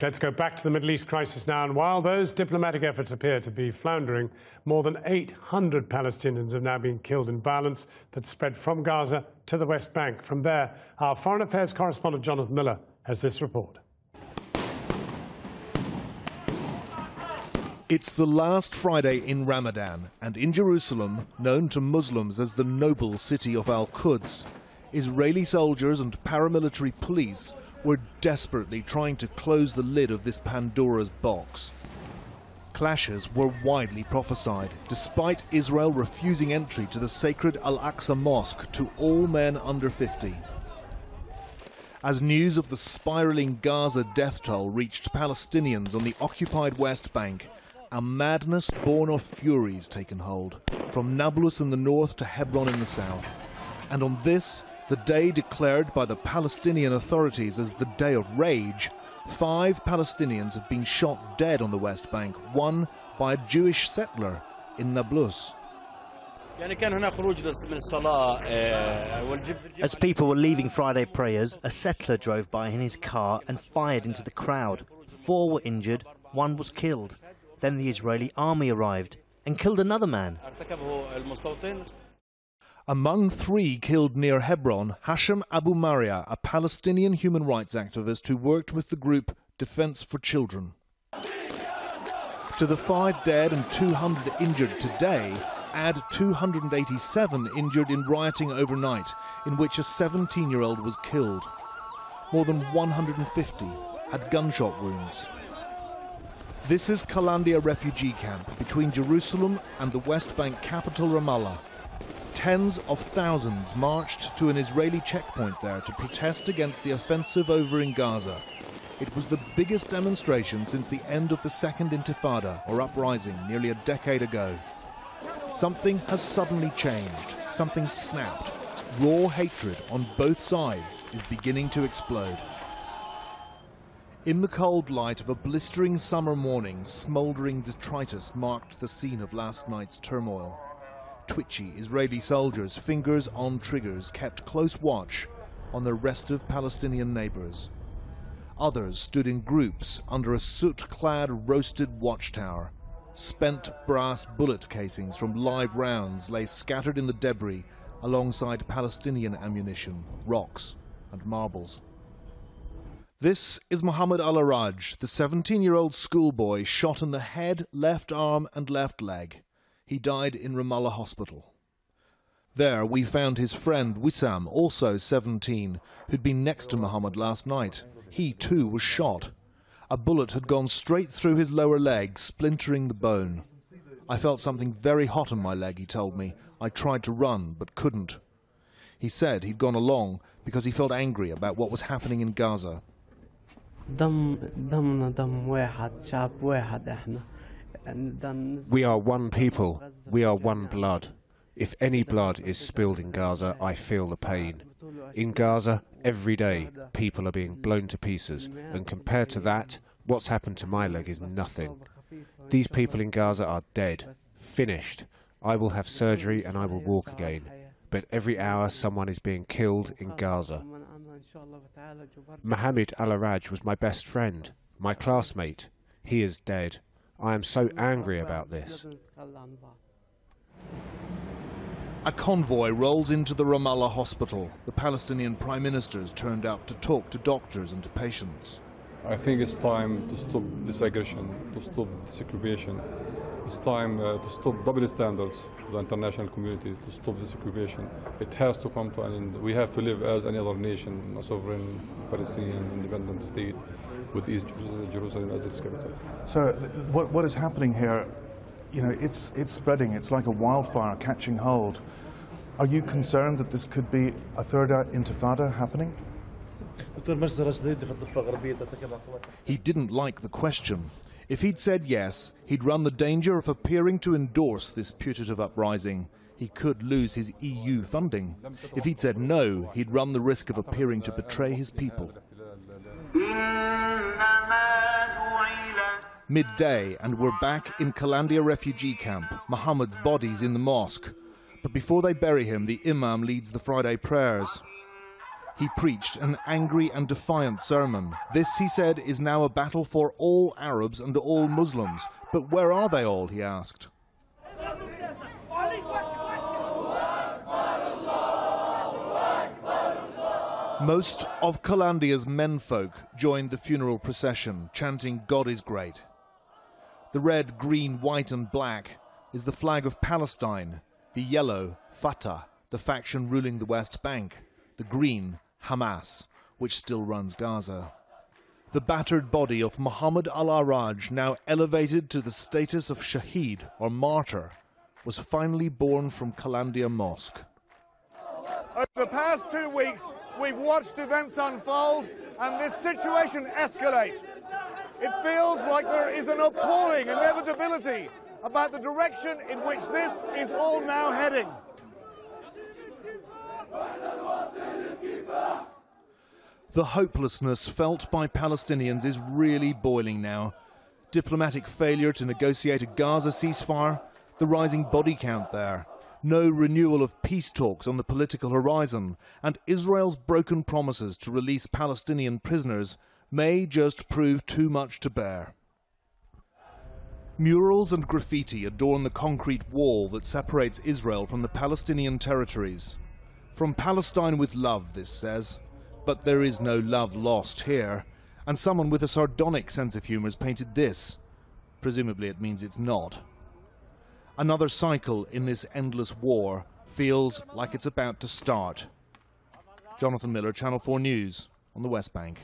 Let's go back to the Middle East crisis now. And while those diplomatic efforts appear to be floundering, more than 800 Palestinians have now been killed in violence that spread from Gaza to the West Bank. From there, our Foreign Affairs correspondent Jonathan Miller has this report. It's the last Friday in Ramadan, and in Jerusalem, known to Muslims as the noble city of Al-Quds, Israeli soldiers and paramilitary police were desperately trying to close the lid of this Pandora's box. Clashes were widely prophesied, despite Israel refusing entry to the sacred Al-Aqsa Mosque to all men under 50. As news of the spiraling Gaza death toll reached Palestinians on the occupied West Bank, a madness born of furies taken hold, from Nablus in the north to Hebron in the south. And on this, the day declared by the Palestinian authorities as the Day of Rage, 5 Palestinians have been shot dead on the West Bank, one by a Jewish settler in Nablus. As people were leaving Friday prayers, a settler drove by in his car and fired into the crowd. 4 were injured, 1 was killed. Then the Israeli army arrived and killed another man. Among 3 killed near Hebron, Hashem Abu Maria, a Palestinian human rights activist who worked with the group Defense for Children. To the 5 dead and 200 injured today, add 287 injured in rioting overnight, in which a 17-year-old was killed. More than 150 had gunshot wounds. This is Kalandia refugee camp between Jerusalem and the West Bank capital Ramallah. Tens of thousands marched to an Israeli checkpoint there to protest against the offensive over in Gaza. It was the biggest demonstration since the end of the Second Intifada, or uprising, nearly a decade ago. Something has suddenly changed. Something snapped. Raw hatred on both sides is beginning to explode. In the cold light of a blistering summer morning, smouldering detritus marked the scene of last night's turmoil. Twitchy Israeli soldiers, fingers on triggers, kept close watch on their restive Palestinian neighbors. Others stood in groups under a soot-clad roasted watchtower. Spent brass bullet casings from live rounds lay scattered in the debris alongside Palestinian ammunition, rocks and marbles. This is Mohammed Al-Araj, the 17-year-old schoolboy shot in the head, left arm and left leg. He died in Ramallah Hospital. There we found his friend Wissam, also 17, who'd been next to Mohammed last night. He too was shot. A bullet had gone straight through his lower leg, splintering the bone. I felt something very hot on my leg, he told me. I tried to run, but couldn't. He said he'd gone along because he felt angry about what was happening in Gaza. We are one people. We are one blood. If any blood is spilled in Gaza, I feel the pain. In Gaza, every day, people are being blown to pieces, and compared to that, what's happened to my leg is nothing. These people in Gaza are dead, finished. I will have surgery and I will walk again. But every hour someone is being killed in Gaza. Mohammed Al-Araj was my best friend, my classmate. He is dead. I am so angry about this. A convoy rolls into the Ramallah hospital. The Palestinian prime ministers turned out to talk to doctors and to patients. I think it's time to stop this aggression, to stop this occupation. It's time to stop double standards for the international community, to stop this occupation. It has to come to an end. We have to live as any other nation, a sovereign Palestinian independent state with East Jerusalem as its capital. So what is happening here, you know, it's spreading. It's like a wildfire catching hold. Are you concerned that this could be a third intifada happening? He didn't like the question. If he'd said yes, he'd run the danger of appearing to endorse this putative uprising. He could lose his EU funding. If he'd said no, he'd run the risk of appearing to betray his people. Midday, and we're back in Kalandia refugee camp. Mohammed's body's in the mosque. But before they bury him, the imam leads the Friday prayers. He preached an angry and defiant sermon. This, he said, is now a battle for all Arabs and all Muslims. But where are they all, he asked. Most of Calandia's menfolk joined the funeral procession, chanting, "God is great." The red, green, white and black is the flag of Palestine, the yellow, Fatah, the faction ruling the West Bank, the green, Hamas, which still runs Gaza. The battered body of Mohammed al-Araj, now elevated to the status of shaheed or martyr, was finally born from Calandia Mosque. Over the past 2 weeks, we've watched events unfold and this situation escalate. It feels like there is an appalling inevitability about the direction in which this is all now heading. The hopelessness felt by Palestinians is really boiling now. Diplomatic failure to negotiate a Gaza ceasefire, the rising body count there, no renewal of peace talks on the political horizon, and Israel's broken promises to release Palestinian prisoners may just prove too much to bear. Murals and graffiti adorn the concrete wall that separates Israel from the Palestinian territories. From Palestine with love, this says. But there is no love lost here. And someone with a sardonic sense of humour has painted this. Presumably it means it's not. Another cycle in this endless war feels like it's about to start. Jonathan Miller, Channel 4 News, on the West Bank.